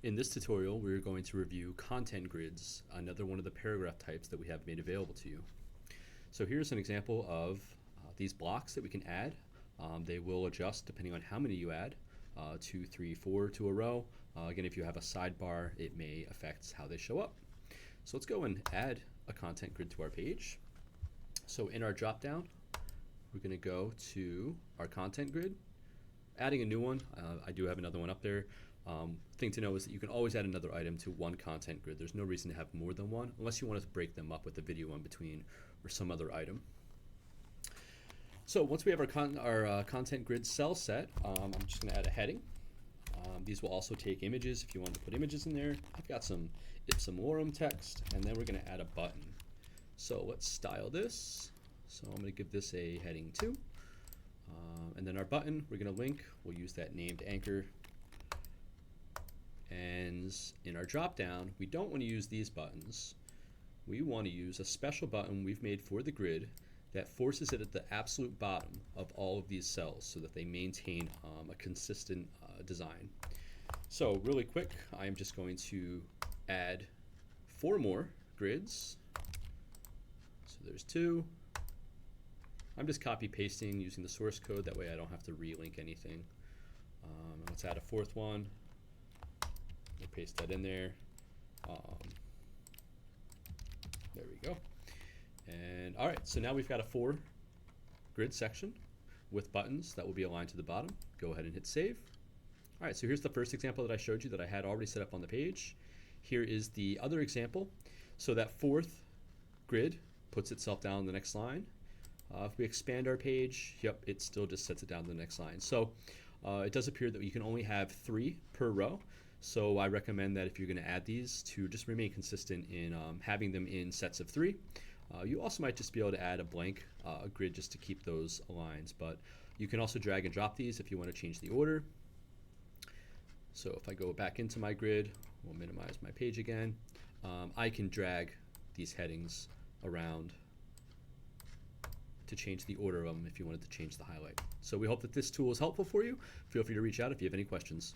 In this tutorial, we're going to review content grids, another one of the paragraph types that we have made available to you. So here's an example of these blocks that we can add. They will adjust depending on how many you add, 2, 3, 4 to a row. Again, if you have a sidebar, it may affect how they show up. So let's go and add a content grid to our page. So in our dropdown, we're going to go to our content grid, adding a new one. I do have another one up there. Thing to know is that you can always add another item to one content grid. There's no reason to have more than one unless you want to break them up with a video in between or some other item. So once we have our content grid cell set, I'm just going to add a heading. These will also take images if you want to put images in there. I've got some ipsum lorem text, and then we're going to add a button. So let's style this. So I'm going to give this a heading 2. And then our button, we're going to link. We'll use that named anchor. And in our dropdown, we don't want to use these buttons. We want to use a special button we've made for the grid that forces it at the absolute bottom of all of these cells so that they maintain a consistent design. So really quick, I'm just going to add 4 more grids. So there's 2. I'm just copy pasting using the source code, that way I don't have to relink anything. Let's add a 4th one. We'll paste that in there. There we go. And all right, so now we've got a 4 grid section with buttons that will be aligned to the bottom. Go ahead and hit save. All right, so here's the first example that I showed you that I had already set up on the page. Here is the other example. So that 4th grid puts itself down the next line. If we expand our page, yep, it still just sets it down to the next line. So it does appear that you can only have 3 per row. So I recommend that if you're going to add these, to just remain consistent in having them in sets of 3. You also might just be able to add a blank grid just to keep those aligned, but you can also drag and drop these if you want to change the order. So if I go back into my grid, we'll minimize my page again. I can drag these headings around to change the order of them if you wanted to change the highlight. So we hope that this tool is helpful for you. Feel free to reach out if you have any questions.